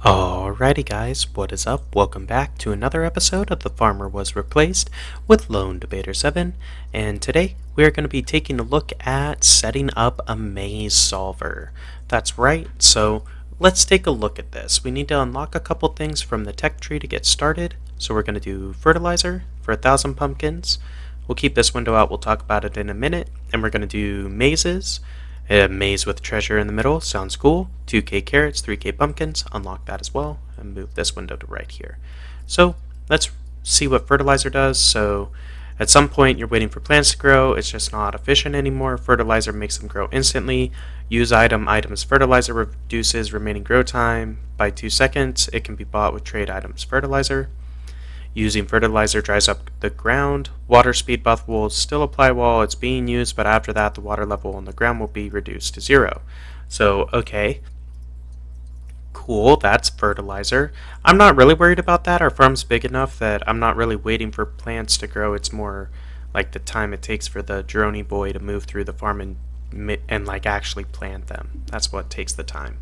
Alrighty guys, what is up? Welcome back to another episode of The Farmer Was Replaced with Lone Debater 7, and today we are going to be taking a look at setting up a maze solver. That's right, so let's take a look at this. We need to unlock a couple things from the tech tree to get started, so we're going to do fertilizer for 1,000 pumpkins. We'll keep this window out, we'll talk about it in a minute, and we're going to do mazes. A maze with treasure in the middle, sounds cool. 2k carrots, 3k pumpkins, unlock that as well, and move this window to right here. So let's see what fertilizer does. So at some point you're waiting for plants to grow, it's just not efficient anymore. Fertilizer makes them grow instantly. Use items fertilizer reduces remaining grow time by 2 seconds. It can be bought with trade items fertilizer. Using fertilizer dries up the ground. Water speed buff will still apply while it's being used, but after that the water level on the ground will be reduced to 0. So, okay. Cool, that's fertilizer. I'm not really worried about that. Our farm's big enough that I'm not really waiting for plants to grow. It's more like the time it takes for the droney boy to move through the farm and like actually plant them. That's what takes the time.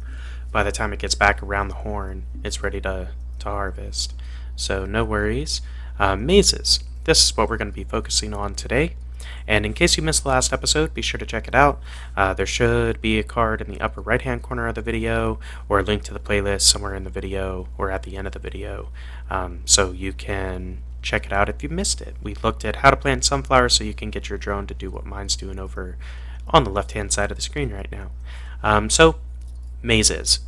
By the time it gets back around the horn, it's ready to harvest. So no worries. Mazes. This is what we're going to be focusing on today. And in case you missed the last episode, be sure to check it out. There should be a card in the upper right hand corner of the video, or a link to the playlist somewhere in the video or at the end of the video, so you can check it out if you missed it. We looked at how to plant sunflowers so you can get your drone to do what mine's doing over on the left hand side of the screen right now. So mazes.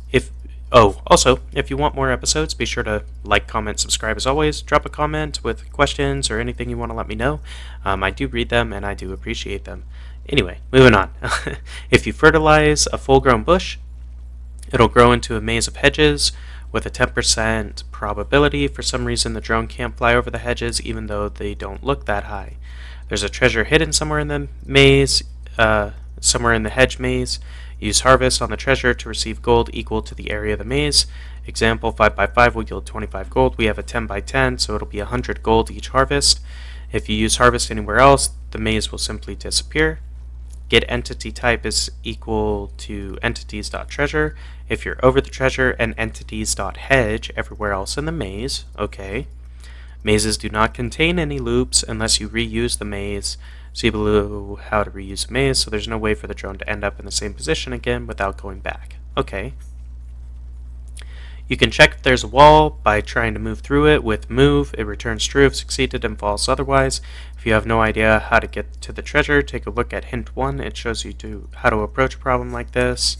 Also, if you want more episodes, be sure to like, comment, subscribe as always. Drop a comment with questions or anything you want to let me know. I do read them and I do appreciate them. Anyway, moving on. If you fertilize a full-grown bush, it'll grow into a maze of hedges with a 10% probability. For some reason, the drone can't fly over the hedges even though they don't look that high. There's a treasure hidden somewhere in the maze, somewhere in the hedge maze. Use harvest on the treasure to receive gold equal to the area of the maze. Example, 5x5 will yield 25 gold. We have a 10x10, so it'll be 100 gold each harvest. If you use harvest anywhere else, the maze will simply disappear. Get entity type is equal to entities.treasure if you're over the treasure, and entities.hedge everywhere else in the maze. Okay. Mazes do not contain any loops unless you reuse the maze. See below how to reuse a maze, so there's no way for the drone to end up in the same position again without going back. Okay. You can check if there's a wall by trying to move through it with move. It returns true if succeeded and false otherwise. If you have no idea how to get to the treasure, take a look at hint 1. It shows you how to approach a problem like this.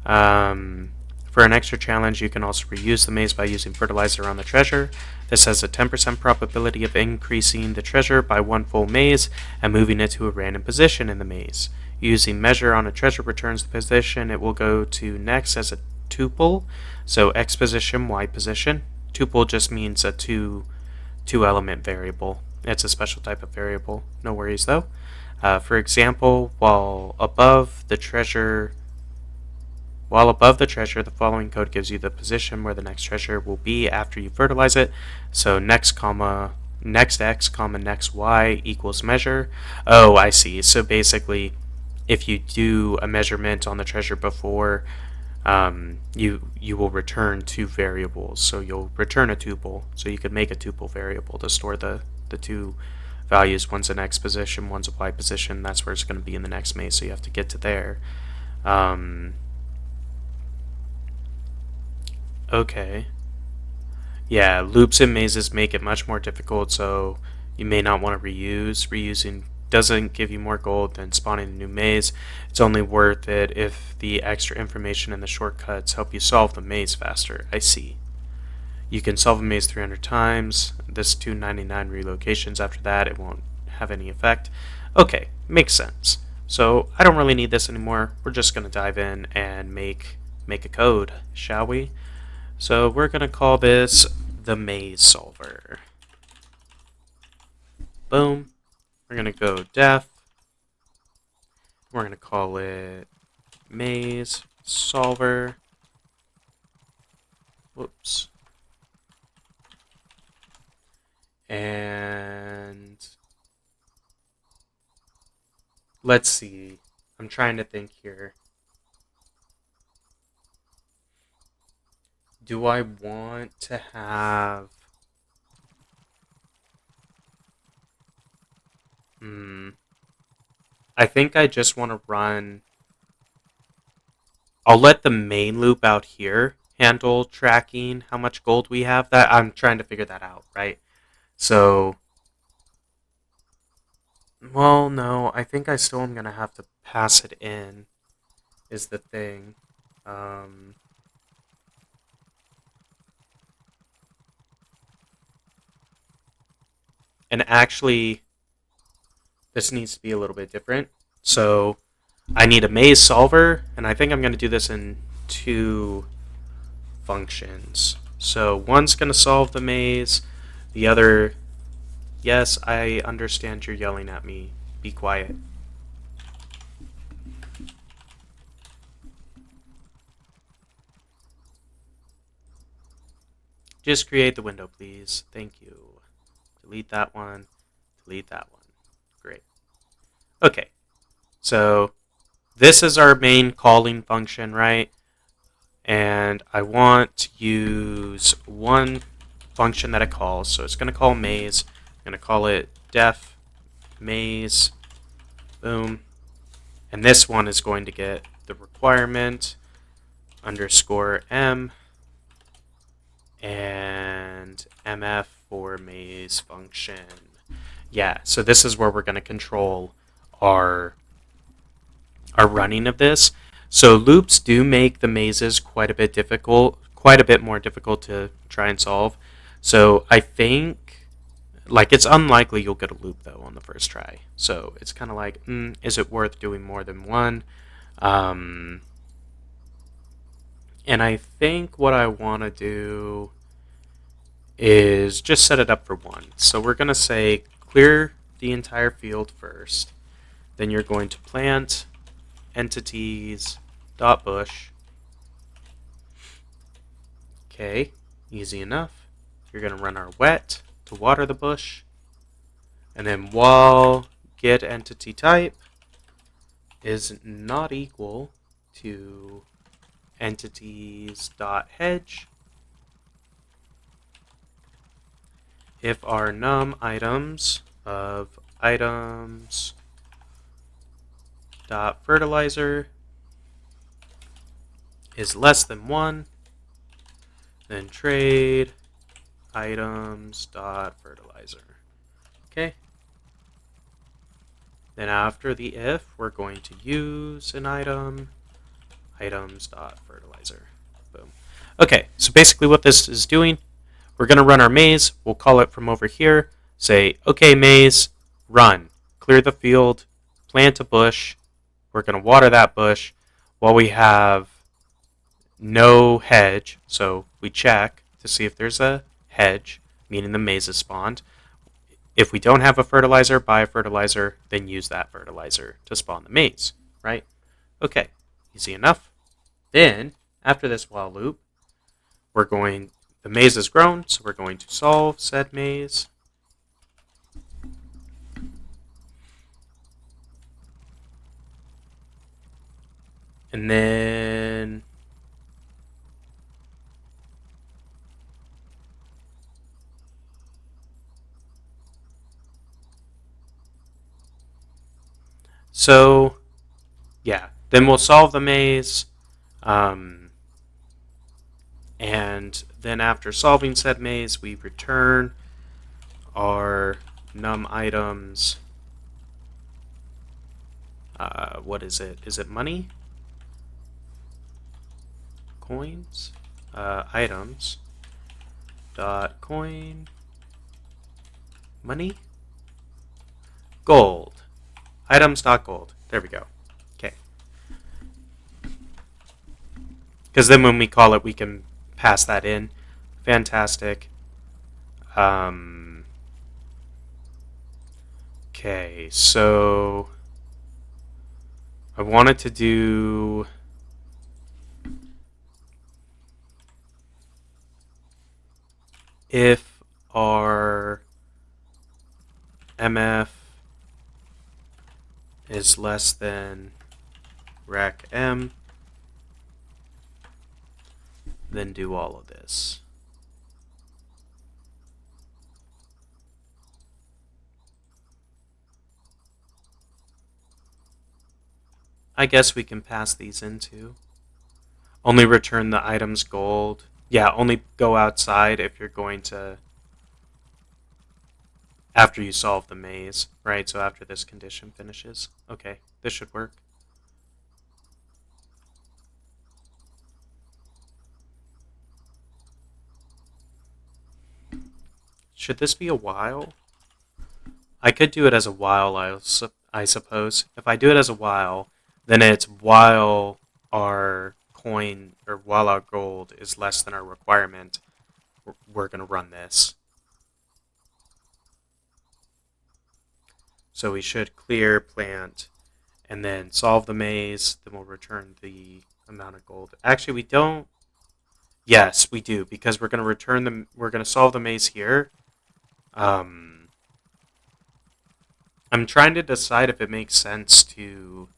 For an extra challenge, you can also reuse the maze by using fertilizer on the treasure. This has a 10% probability of increasing the treasure by 1 full maze and moving it to a random position in the maze. Using measure on a treasure returns the position it will go to next as a tuple. So X position, Y position. Tuple just means a two element variable. It's a special type of variable. No worries though. For example, while above the treasure, the following code gives you the position where the next treasure will be after you fertilize it. So next X, next Y equals measure. Oh, I see. So basically, if you do a measurement on the treasure before, you will return 2 variables. So you'll return a tuple. So you could make a tuple variable to store the 2 values. One's an X position, one's a Y position. That's where it's going to be in the next maze. So you have to get to there. Okay. Yeah, loops and mazes make it much more difficult, so you may not want to reuse. Reusing doesn't give you more gold than spawning a new maze. It's only worth it if the extra information and the shortcuts help you solve the maze faster. I see. You can solve a maze 300 times. This 299 relocations after that, it won't have any effect. Okay, makes sense. So I don't really need this anymore. We're just going to dive in and make a code, shall we? So we're going to call this the maze solver. Boom. We're going to go def. We're going to call it maze solver. Whoops. And let's see. I'm trying to think here. Do I want to have... I think I just want to run... I'll let the main loop out here handle tracking how much gold we have. That I'm trying to figure that out, right? So, well, no, I think I still am going to have to pass it in, is the thing. Um, and actually, this needs to be a little bit different. So, I need a maze solver, and I think I'm going to do this in two functions. So, one's going to solve the maze, the other... Yes, I understand you're yelling at me. Be quiet. Just create the window, please. Thank you. Delete that one. Delete that one. Great. Okay. So this is our main calling function, right? And I want to use one function that it calls. So it's going to call maze. I'm going to call it def maze. Boom. And this one is going to get the requirement underscore m and mf for maze function. Yeah, so this is where we're going to control our running of this. So loops do make the mazes quite a bit more difficult to try and solve. So I think, like, it's unlikely you'll get a loop though on the first try. So it's kind of like, is it worth doing more than one? And I think what I want to do is just set it up for one. So we're going to say clear the entire field first. Then you're going to plant entities dot bush. Okay, easy enough. You're going to run our wet to water the bush. And then while get entity type is not equal to entities dot hedge, if our num items of items dot fertilizer is less than 1, then trade items dot fertilizer. Okay. Then after the if, we're going to use an item items dot fertilizer. Boom. Okay, so basically what this is doing, we're going to run our maze. We'll call it from over here. Say, okay, maze, run. Clear the field, plant a bush. We're going to water that bush while we have no hedge. So we check to see if there's a hedge, meaning the maze is spawned. If we don't have a fertilizer, buy a fertilizer, then use that fertilizer to spawn the maze, right? Okay, easy enough. Then, after this while loop, the maze is grown, so we're going to solve said maze. And then so yeah, then we'll solve the maze. And then after solving said maze, we return our num items. What is it? Is it money? Coins? Items. Dot coin. Money? Gold. Items dot gold. There we go. Okay. Because then when we call it, we can pass that in. Fantastic. Okay, so I wanted to do if our mf is less than rec m, then do all of this. I guess we can pass these into. Only return the items gold. Yeah, only go outside if you're going to, after you solve the maze, right? So after this condition finishes. Okay, this should work. Should this be a while? I could do it as a while, I suppose. If I do it as a while, then it's while our coin or while our gold is less than our requirement, we're going to run this. So we should clear, plant, and then solve the maze. Then we'll return the amount of gold. Actually, we don't. Yes, we do, because we're going to return them. We're going to solve the maze here. I'm trying to decide if it makes sense to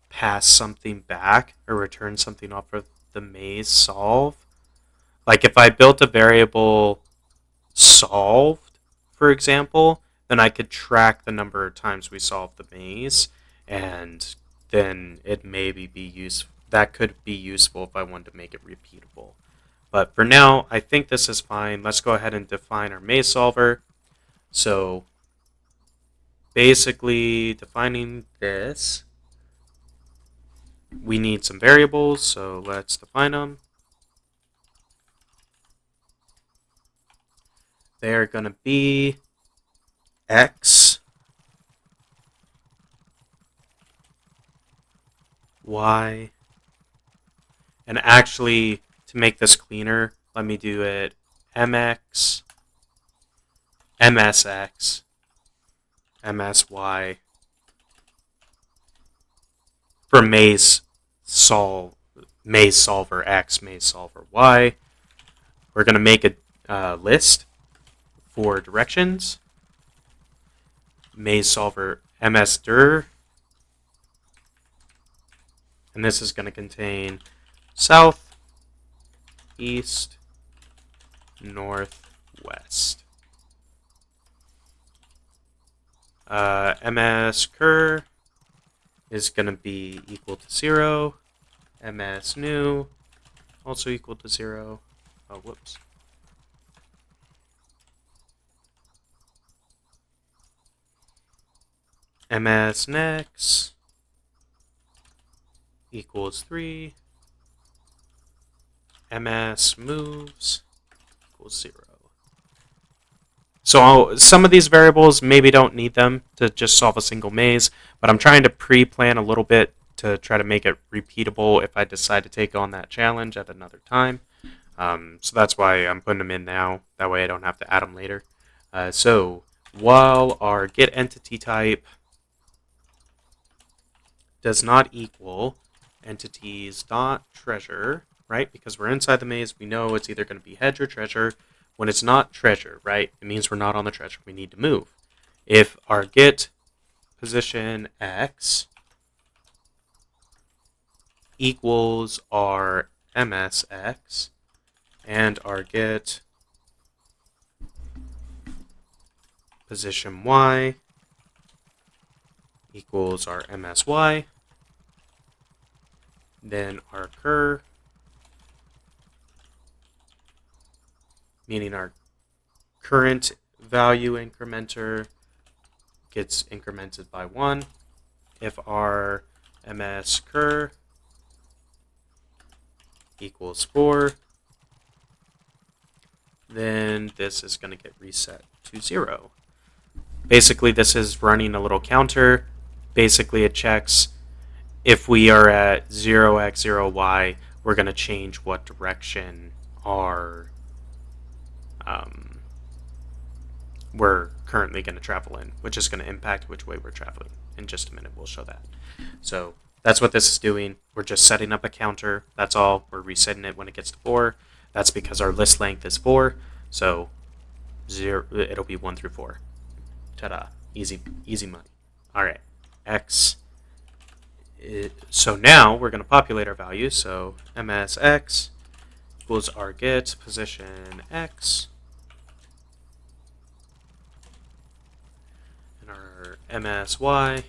pass something back or return something off of the maze solve. Like if I built a variable solved, for example, then I could track the number of times we solved the maze, and then it maybe be useful. That could be useful if I wanted to make it repeatable. But for now, I think this is fine. Let's go ahead and define our maze solver. So basically defining this, we need some variables, so let's define them. They're going to be x, y, and actually, to make this cleaner, let me do it mx, msx, msy, for maze solver x, maze solver y. We're going to make a list for directions. Maze solver msdir, and this is going to contain south, east, north, west. mscur is going to be equal to 0. msnew also equal to 0. Oh, whoops. msnext equals 3. msmoves equals 0. So some of these variables maybe don't need them to just solve a single maze, but I'm trying to pre-plan a little bit to try to make it repeatable if I decide to take on that challenge at another time. So that's why I'm putting them in now. That way I don't have to add them later. So while our get entity type does not equal entities dot treasure, right? Because we're inside the maze, we know it's either going to be hedge or treasure. When it's not treasure, right, it means we're not on the treasure. We need to move. If our get position x equals our msx and our get position y equals our msy, then our cur, meaning our current value incrementer, gets incremented by 1. If our mscur equals 4, then this is going to get reset to 0. Basically, this is running a little counter. Basically, it checks if we are at 0x, 0y, we're going to change what direction we're currently going to travel in, which is going to impact which way we're traveling. In just a minute, we'll show that. So that's what this is doing. We're just setting up a counter. That's all. We're resetting it when it gets to 4. That's because our list length is 4. So it'll be 1 through 4. Ta-da. Easy money. All right. X. So now we're going to populate our values. So msx equals our get position X. And our MSY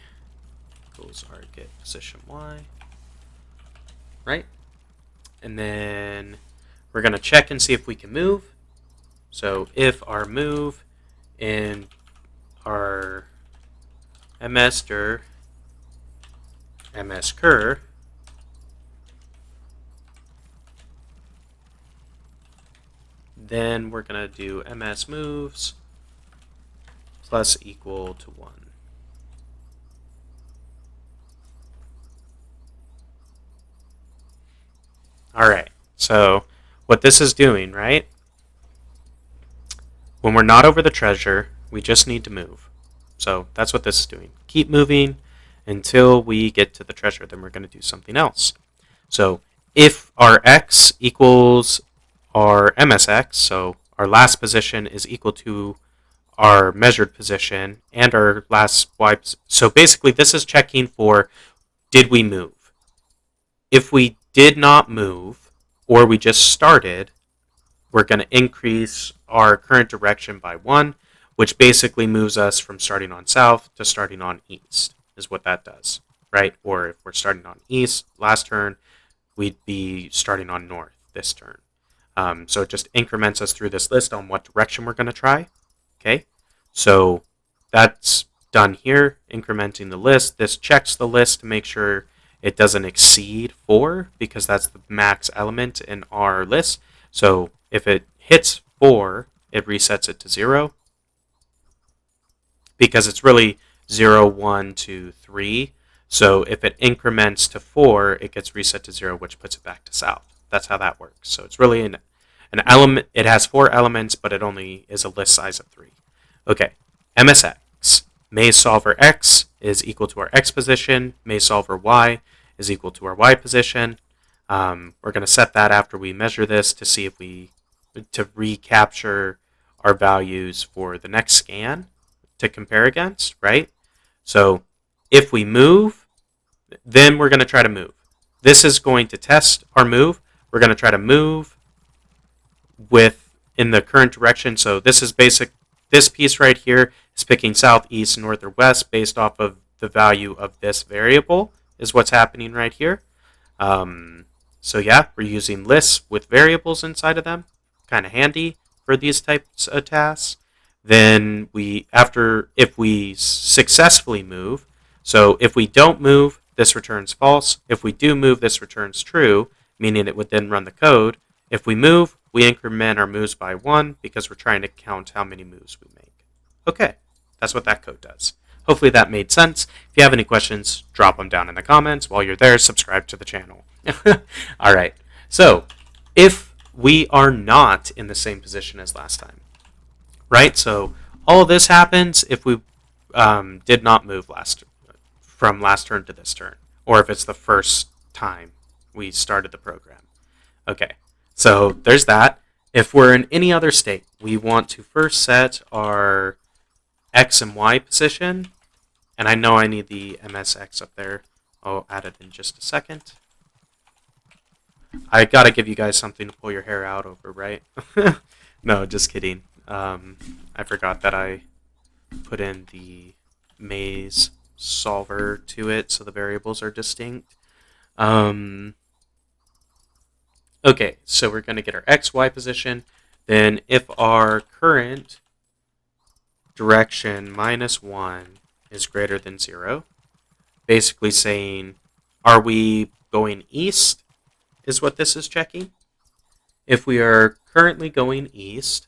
equals our get position Y. Right? And then we're going to check and see if we can move. So if our move in our MSdir MScur then we're going to do MS moves plus equal to 1. All right, so what this is doing, right? When we're not over the treasure, we just need to move. So that's what this is doing. Keep moving until we get to the treasure, then we're going to do something else. So if our x equals our MSX, so our last position is equal to our measured position and our last y. So basically this is checking for, did we move? If we did not move, or we just started, we're going to increase our current direction by 1, which basically moves us from starting on south to starting on east, is what that does, right? Or if we're starting on east last turn, we'd be starting on north this turn. So it just increments us through this list on what direction we're going to try. Okay, so that's done here, incrementing the list. This checks the list to make sure it doesn't exceed 4, because that's the max element in our list. So if it hits 4, it resets it to 0, because it's really 0, 1, 2, 3. So if it increments to 4, it gets reset to 0, which puts it back to south. That's how that works. So it's really an element. It has 4 elements, but it only is a list size of 3. Okay, MSX. Maze solver X is equal to our X position. Maze solver Y is equal to our Y position. We're going to set that after we measure this to see if to recapture our values for the next scan to compare against, right? So if we move, then we're going to try to move. This is going to test our move. We're going to try to move in the current direction. So this is basic. This piece right here is picking south, east, north, or west based off of the value of this variable, is what's happening right here. So yeah, we're using lists with variables inside of them. Kind of handy for these types of tasks. Then if we successfully move, so if we don't move, this returns false. If we do move, this returns true, meaning it would then run the code. If we move, we increment our moves by 1 because we're trying to count how many moves we make. Okay, that's what that code does. Hopefully that made sense. If you have any questions, drop them down in the comments. While you're there, subscribe to the channel. All right, so if we are not in the same position as last time, right? So all of this happens if we did not move from last turn to this turn, or if it's the first time we started the program. Okay, so there's that. If we're in any other state, we want to first set our X and Y position. And I know I need the MSX up there. I'll add it in just a second. I gotta give you guys something to pull your hair out over, right? No, just kidding. I forgot that I put in the maze solver to it, so the variables are distinct. Okay, so we're going to get our X, Y position. Then if our current direction -1 is greater than 0, basically saying, are we going east, is what this is checking. If we are currently going east,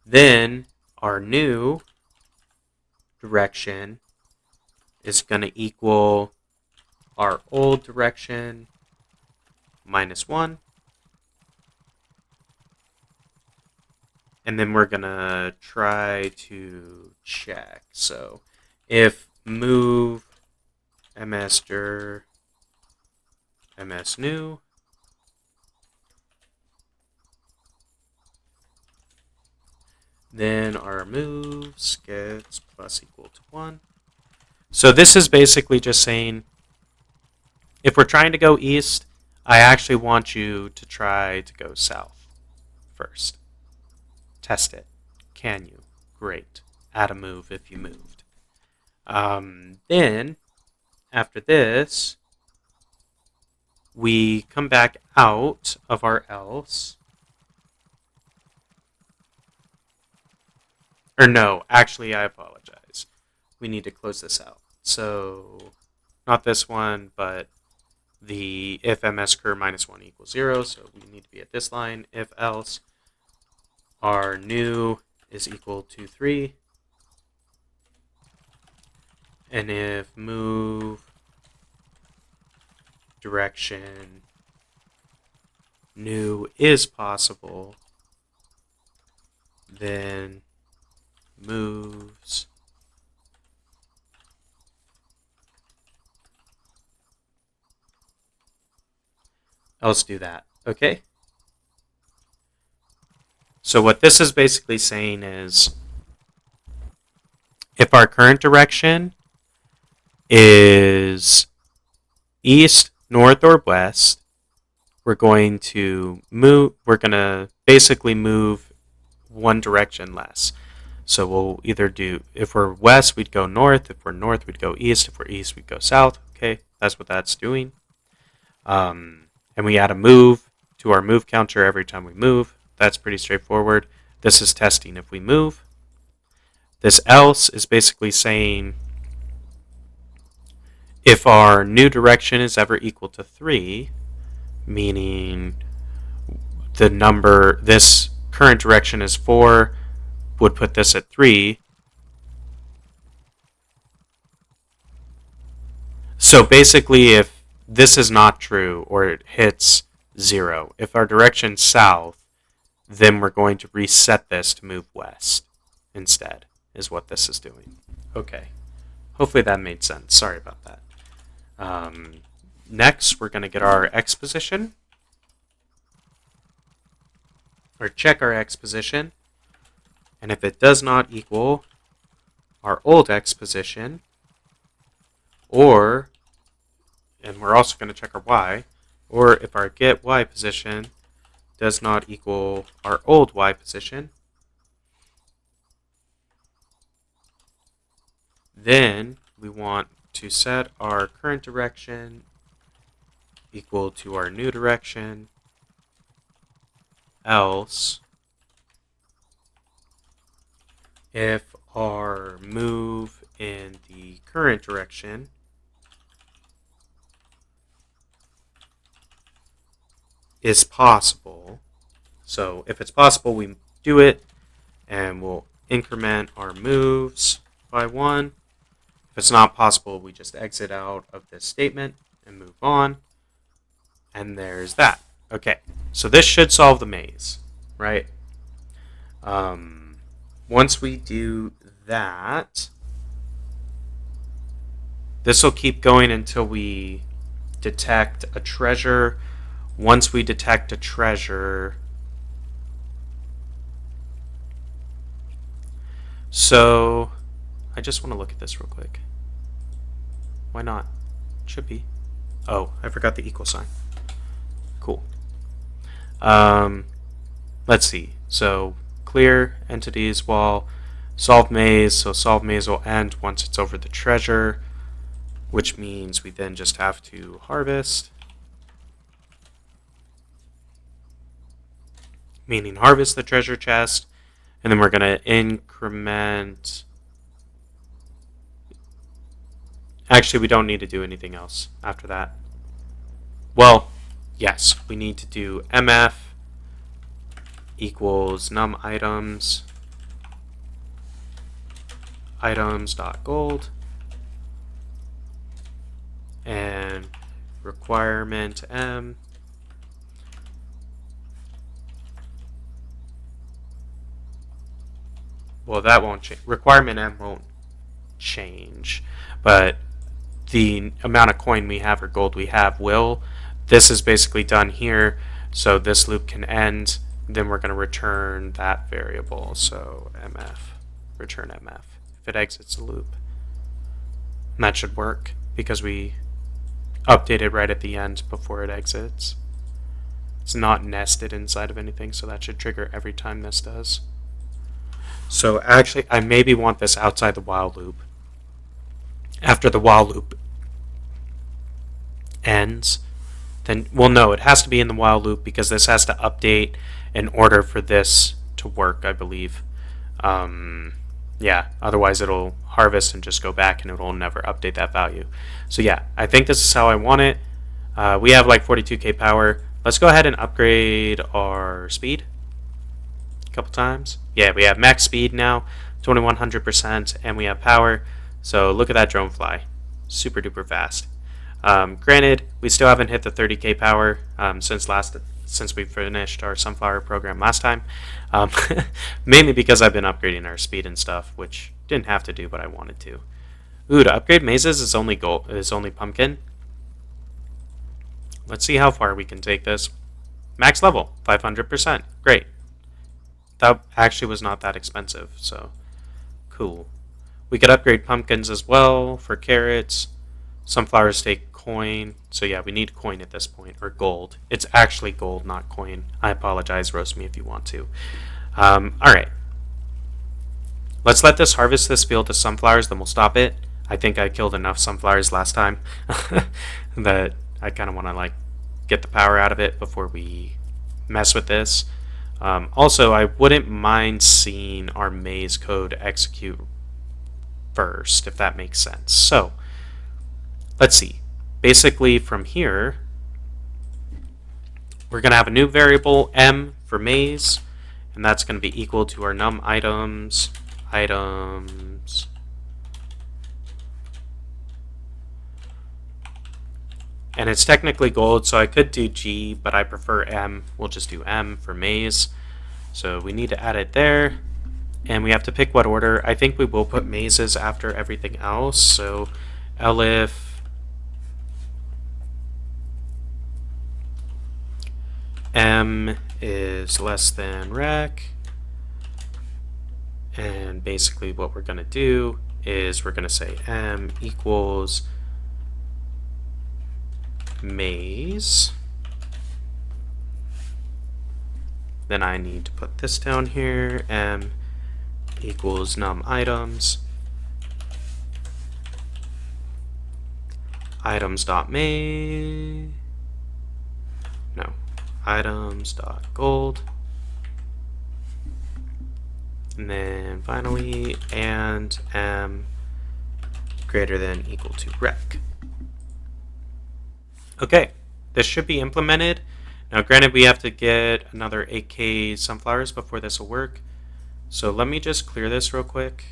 then our new direction is going to equal our old direction -1. And then we're going to try to check. So if move msdir msnew, then our moves gets plus equal to 1. So this is basically just saying, if we're trying to go east, I actually want you to try to go south first. Test it. Can you? Great. Add a move if you moved. Then, after this, we come back out of our else. Or no, actually, I apologize. We need to close this out. So, not this one, but the if mscur -1 equals 0. So we need to be at this line. If else, our new is equal to 3. And if move direction new is possible, then moves else do that. Okay? So what this is basically saying is if our current direction is east, north, or west, we're going to basically move one direction less. So we'll either do, if we're west, we'd go north. If we're north, we'd go east. If we're east, we'd go south. Okay, that's what that's doing. And we add a move to our move counter every time we move. That's pretty straightforward. This is testing if we move. This else is basically saying if our new direction is ever equal to 3, meaning the number, this current direction is 4, would put this at 3. So basically, if this is not true or it hits 0, if our direction's south, then we're going to reset this to move west instead, is what this is doing. Okay. Hopefully that made sense. Sorry about that. Next, we're going to get our X position, or check our X position. And if it does not equal our old X position, and we're also going to check our Y, or if our get Y position does not equal our old Y position, then we want to set our current direction equal to our new direction, else if our move in the current direction is possible. So if it's possible, we do it, and we'll increment our moves by 1. If it's not possible, we just exit out of this statement and move on. And there's that. Okay, so this should solve the maze, right? Once we do that, this will keep going until we detect a treasure. Once we detect a treasure, so I just want to look at this real quick. Why not? It should be. Oh, I forgot the equal sign. Cool. Let's see. So clear entities while solve maze. So solve maze will end once it's over the treasure, which means we then just have to harvest. Meaning harvest the treasure chest, and then we're going to increment. Actually, we don't need to do anything else after that. Well, yes, we need to do mf equals num items.gold, and requirement m well, that won't change. Requirement m won't change, but the amount of coin we have or gold we have will. This is basically done here, so this loop can end. Then we're going to return that variable. So mf, return mf, if it exits the loop. And that should work because we updated right at the end before it exits. It's not nested inside of anything, so that should trigger every time this does. So actually, I maybe want this outside the while loop. After the while loop ends, then, well, no, it has to be in the while loop because this has to update in order for this to work, I believe. Yeah, otherwise it'll harvest and just go back and it'll never update that value. So yeah, I think this is how I want it. We have like 42k power. Let's go ahead and upgrade our speed a couple times. Yeah, we have max speed now, 2100%, and we have power. So look at that drone fly, super duper fast. Granted, we still haven't hit the 30k power since we finished our sunflower program last time, mainly because I've been upgrading our speed and stuff, which didn't have to do, but I wanted to. Ooh, to upgrade mazes is only pumpkin. Let's see how far we can take this. Max level, 500%. Great. That actually was not that expensive, so cool. We could upgrade pumpkins as well for carrots. Sunflowers take coin. So yeah, we need coin at this point, or gold. It's actually gold, not coin. I apologize, roast me if you want to. Alright. Let's let this harvest this field of sunflowers, then we'll stop it. I think I killed enough sunflowers last time that I kind of want to like get the power out of it before we mess with this. Also, I wouldn't mind seeing our maze code execute first, if that makes sense. So, let's see. Basically, from here, we're going to have a new variable, m, for maze, and that's going to be equal to our num items, and it's technically gold, so I could do G, but I prefer M. We'll just do M for maze. So we need to add it there, and we have to pick what order. I think we will put mazes after everything else, so elif M is less than rec, and basically what we're going to do is we're going to say M equals maze. Then I need to put this down here, M equals num items, items.maze, no, items.gold, and then finally, and M greater than equal to rec. Okay, this should be implemented. Now granted, we have to get another 8k sunflowers before this will work. So let me just clear this real quick.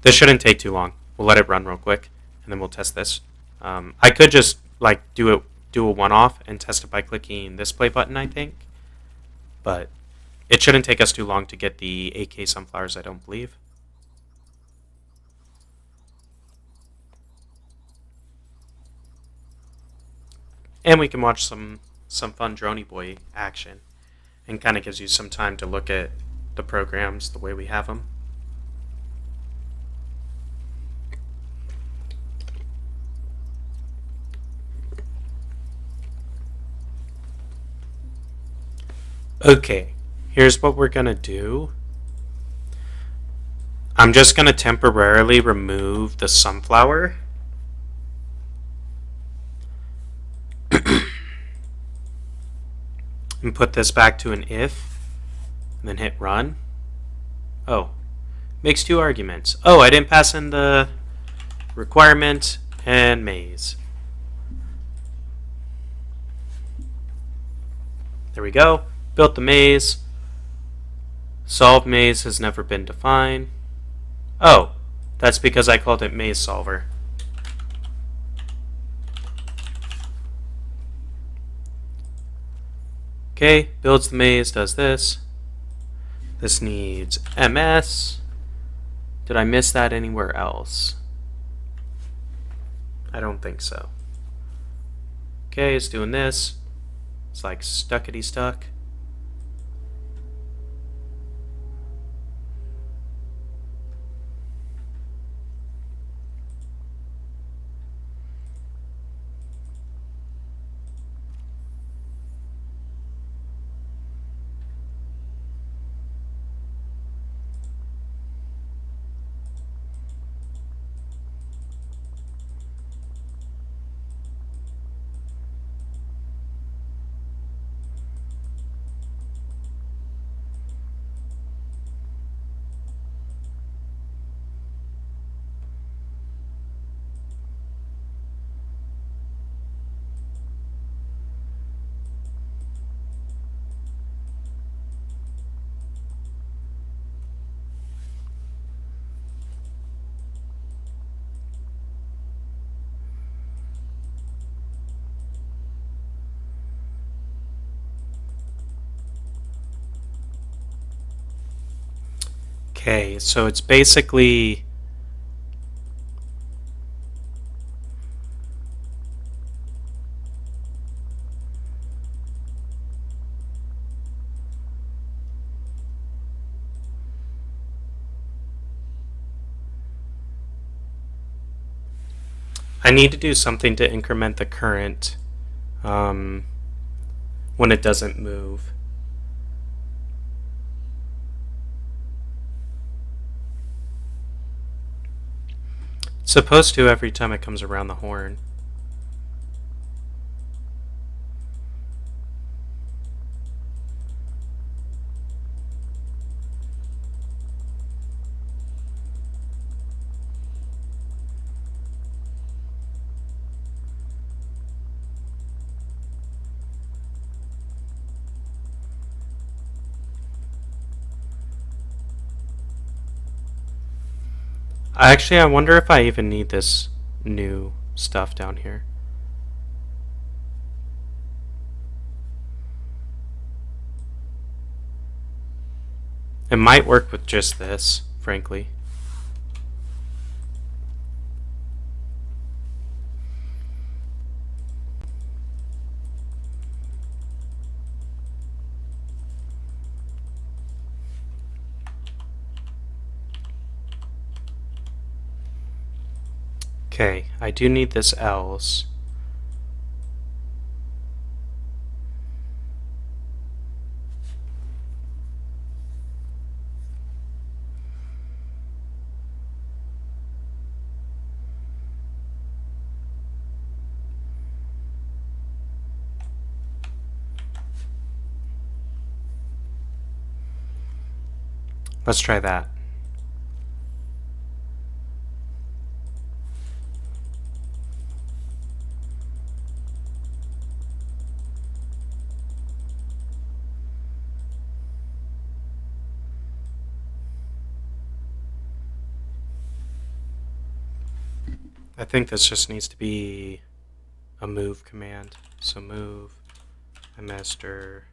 This shouldn't take too long. We'll let it run real quick, and then we'll test this. I could just like do a one-off and test it by clicking this play button, I think. But it shouldn't take us too long to get the 8k sunflowers, I don't believe. And we can watch some fun Droney Boy action, and kind of gives you some time to look at the programs the way we have them. Okay, here's what we're going to do. I'm just going to temporarily remove the sunflower. And put this back to an if, and then hit run. Oh, makes two arguments. Oh, I didn't pass in the requirement and maze. There we go. Built the maze. Solve maze has never been defined. Oh, that's because I called it maze solver. Okay, builds the maze, does this. This needs MS. Did I miss that anywhere else? I don't think so. Okay, it's doing this. It's like stuckity stuck. Okay, so it's basically... I need to do something to increment the current when it doesn't move. It's supposed to every time it comes around the horn. Actually, I wonder if I even need this new stuff down here. It might work with just this, frankly. Okay, I do need this else. Let's try that. I think this just needs to be a move command. So move master.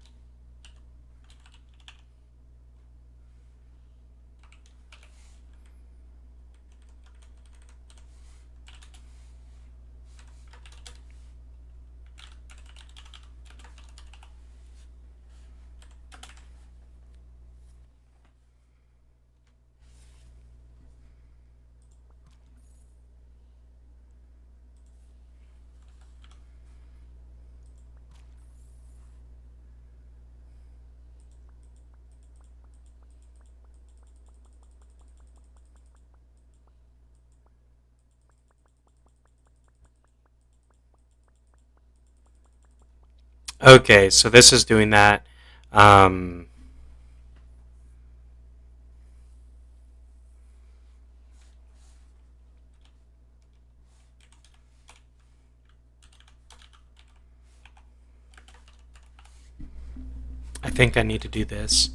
Okay, so this is doing that. Um, I think I need to do this.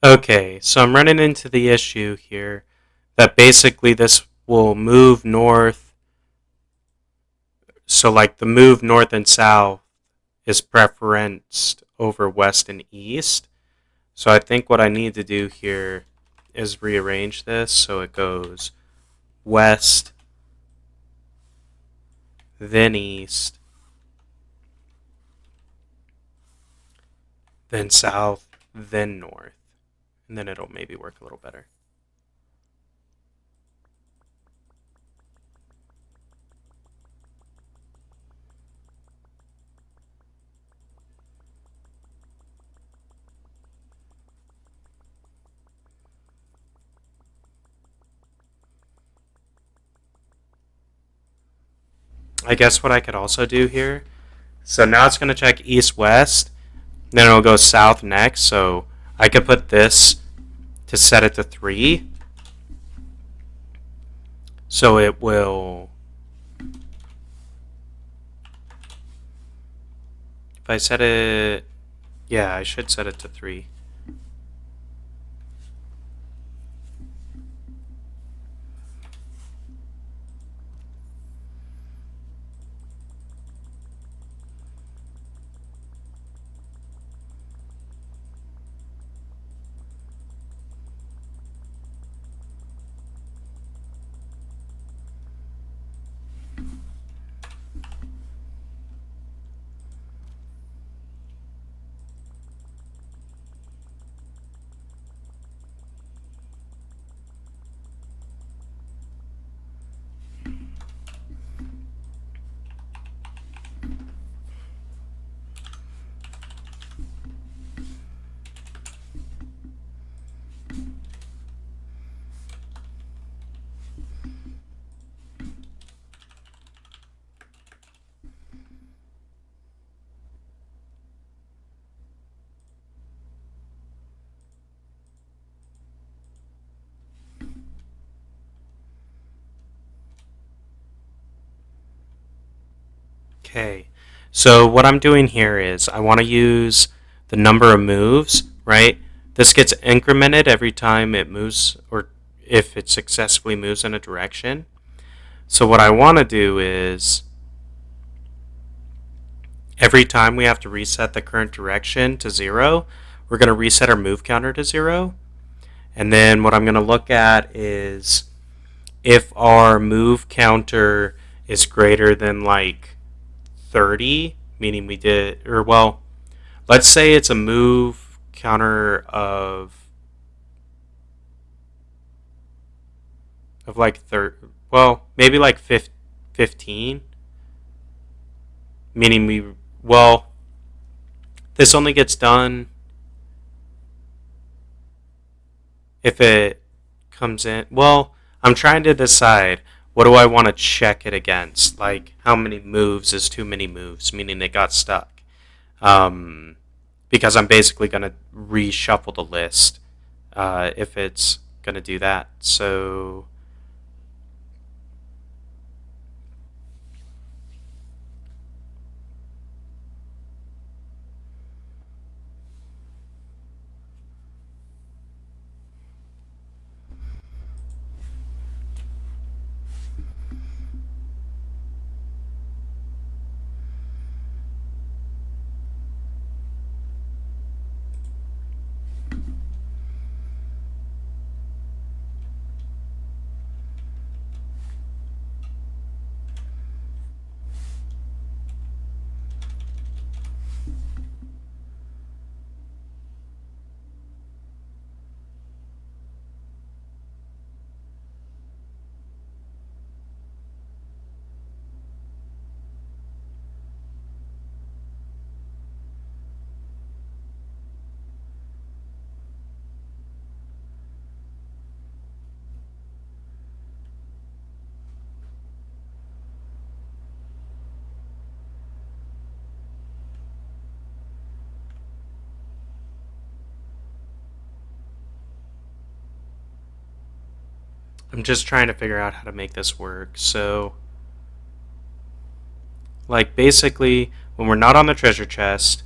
Okay, so I'm running into the issue here that basically this will move north. So, like, the move north and south is preferenced over west and east. So, I think what I need to do here is rearrange this so it goes west, then east, then south, then north. And then it'll maybe work a little better. I guess what I could also do here, so now it's going to check east-west, then it'll go south next, so I could put this to set it to 3. So it will, if I set it, yeah, I should set it to 3. Okay, so what I'm doing here is I want to use the number of moves, right? This gets incremented every time it moves, or if it successfully moves in a direction. So what I want to do is every time we have to reset the current direction to 0, we're going to reset our move counter to 0. And then what I'm going to look at is if our move counter is greater than like 30, meaning we did, or well, let's say it's a move counter of like 30, well, maybe like 15, meaning well, this only gets done if it comes in, well, I'm trying to decide what do I want to check it against, like how many moves is too many moves, meaning it got stuck. Because I'm basically going to reshuffle the list if it's going to do that. So I'm just trying to figure out how to make this work. So, like, basically, when we're not on the treasure chest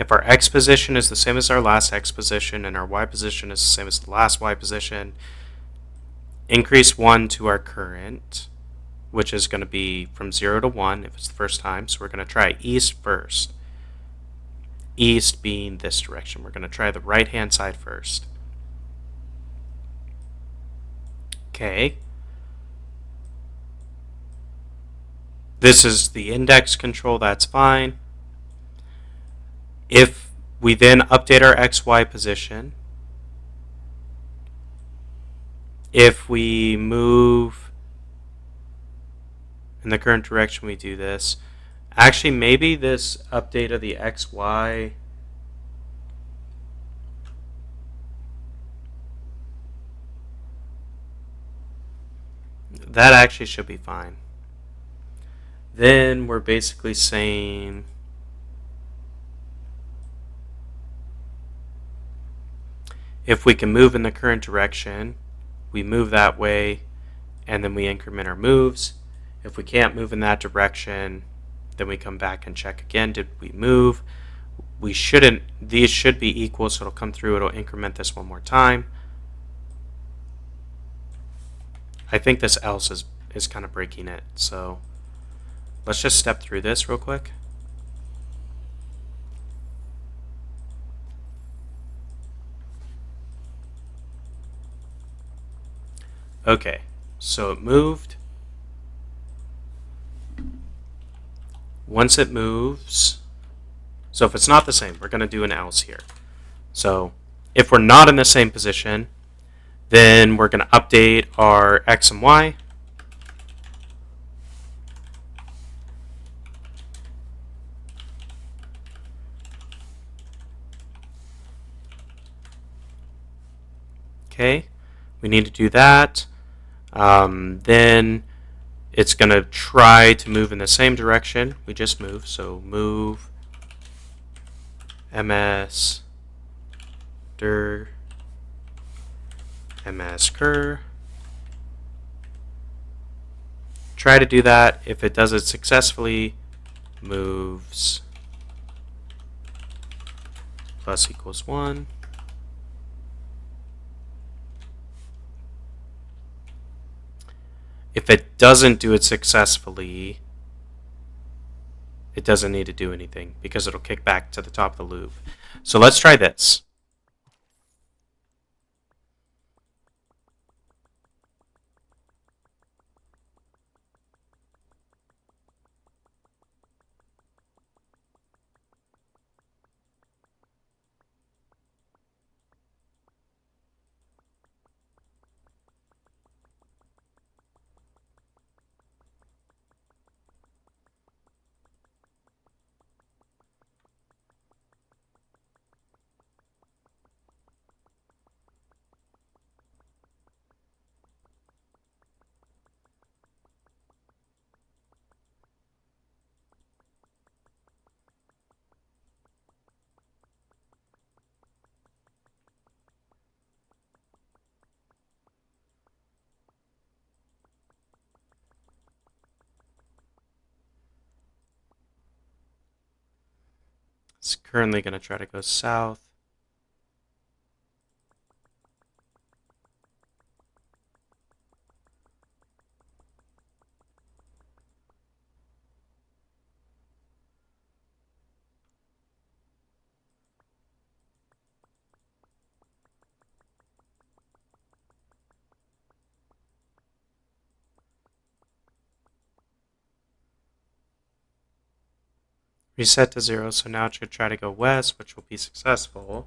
If our X position is the same as our last X position and our Y position is the same as the last Y position, increase 1 to our current, which is going to be from 0 to 1 if it's the first time. So we're going to try east first. East being this direction. We're going to try the right-hand side first. Okay. This is the index control, that's fine. If we then update our XY position, if we move in the current direction we do this, actually maybe this update of the XY that actually should be fine. Then we're basically saying if we can move in the current direction, we move that way, and then we increment our moves. If we can't move in that direction, then we come back and check again. Did we move? We shouldn't. These should be equal, so it'll come through. It'll increment this one more time. I think this else is kind of breaking it, so let's just step through this real quick. Okay, so it moved. Once it moves, so if it's not the same, we're going to do an else here. So if we're not in the same position, then we're going to update our X and Y. Okay, we need to do that. Then it's going to try to move in the same direction we just moved. So move ms dir ms cur. Try to do that. If it does it successfully, moves plus equals 1. If it doesn't do it successfully, it doesn't need to do anything because it'll kick back to the top of the loop. So let's try this. It's currently going to try to go south. Reset to 0, so now it should try to go west, which will be successful.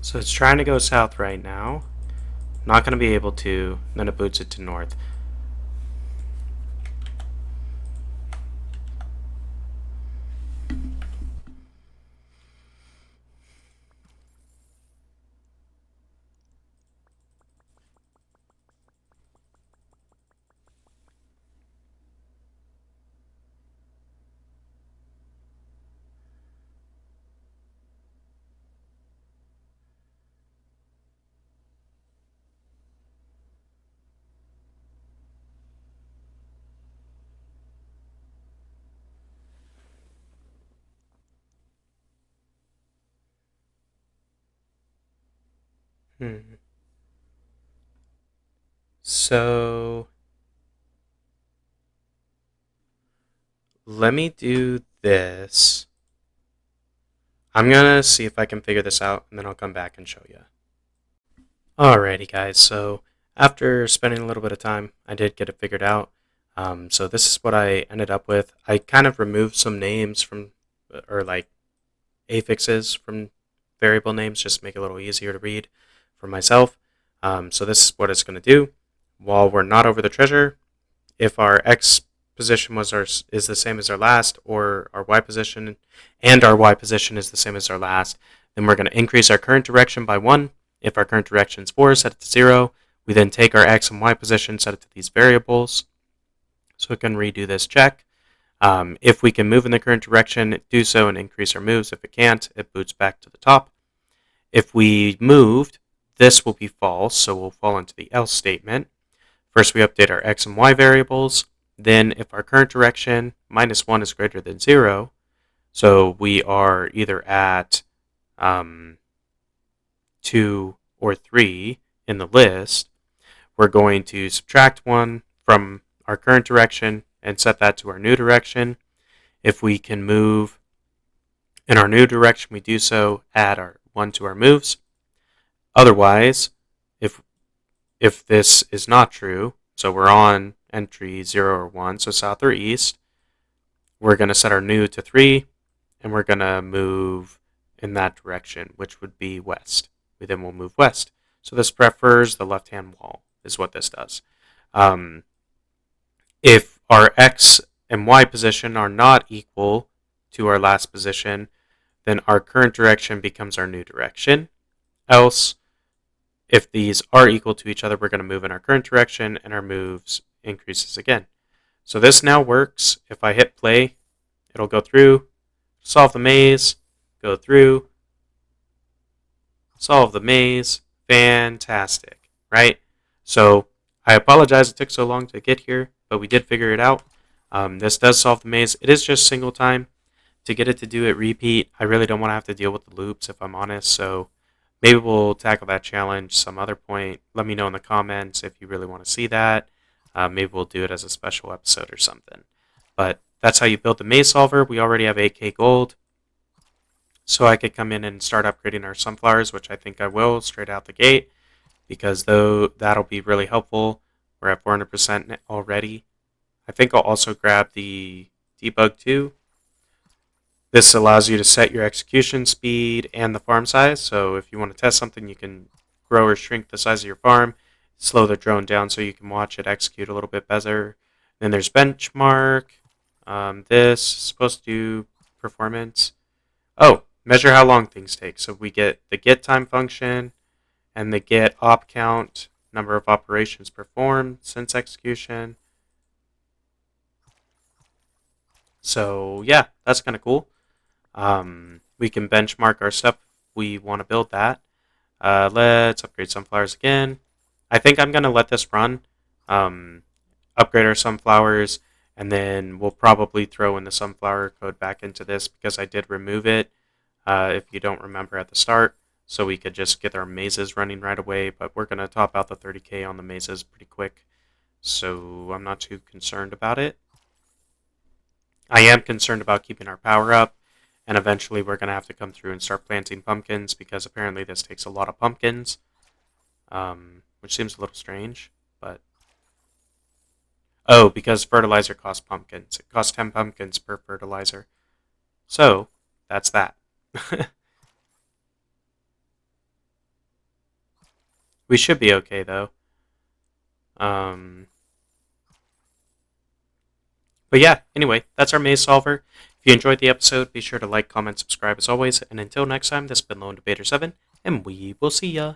So it's trying to go south right now. Not going to be able to. Then it boots it to north. So let me do this. I'm going to see if I can figure this out, and then I'll come back and show you. Alrighty, guys. So after spending a little bit of time, I did get it figured out. So this is what I ended up with. I kind of removed some names from, or like affixes from variable names, just to make it a little easier to read for myself. So this is what it's going to do. While we're not over the treasure, if our x position is the same as our last, or our y position and our y position is the same as our last, then we're going to increase our current direction by 1. If our current direction is 4, set it to 0. We then take our x and y position, set it to these variables. So it can redo this check. If we can move in the current direction, do so and increase our moves. If it can't, it boots back to the top. If we moved, this will be false, so we'll fall into the else statement. First, we update our x and y variables. Then, if our current direction minus 1 is greater than 0, so we are either at 2 or 3 in the list, we're going to subtract 1 from our current direction and set that to our new direction. If we can move in our new direction, we do so, add our 1 to our moves. Otherwise, if this is not true, so we're on entry 0 or 1, so south or east, we're going to set our new to 3, and we're going to move in that direction, which would be west. We then will move west. So this prefers the left-hand wall, is what this does. If our x and y position are not equal to our last position, then our current direction becomes our new direction. Else, if these are equal to each other, we're going to move in our current direction, and our moves increases again. So this now works. If I hit play, it'll go through, solve the maze, go through, solve the maze. Fantastic, right? So I apologize it took so long to get here, but we did figure it out. This does solve the maze. It is just single time. To get it to do it repeat, I really don't want to have to deal with the loops, if I'm honest, so maybe we'll tackle that challenge some other point. Let me know in the comments if you really want to see that. Maybe we'll do it as a special episode or something. But that's how you build the maze solver. We already have 8k gold. So I could come in and start upgrading our sunflowers, which I think I will straight out the gate, because that'll be really helpful. We're at 400% already. I think I'll also grab the debug too. This allows you to set your execution speed and the farm size. So if you want to test something, you can grow or shrink the size of your farm, slow the drone down so you can watch it execute a little bit better. Then there's benchmark. This is supposed to do performance. Oh, measure how long things take. So we get the get time function and the get op count, number of operations performed since execution. So yeah, that's kind of cool. We can benchmark our stuff if we want to build that. Let's upgrade sunflowers again. I think I'm going to let this run, upgrade our sunflowers, and then we'll probably throw in the sunflower code back into this because I did remove it, if you don't remember at the start, so we could just get our mazes running right away, but we're going to top out the 30k on the mazes pretty quick, so I'm not too concerned about it. I am concerned about keeping our power up, and eventually we're going to have to come through and start planting pumpkins because apparently this takes a lot of pumpkins, which seems a little strange, but... Oh, because fertilizer costs pumpkins. It costs 10 pumpkins per fertilizer. So, that's that. We should be okay, though. Um, but yeah, anyway, that's our maze solver. If you enjoyed the episode, be sure to like, comment, subscribe as always. And until next time, this has been Lone Debater 7, and we will see ya.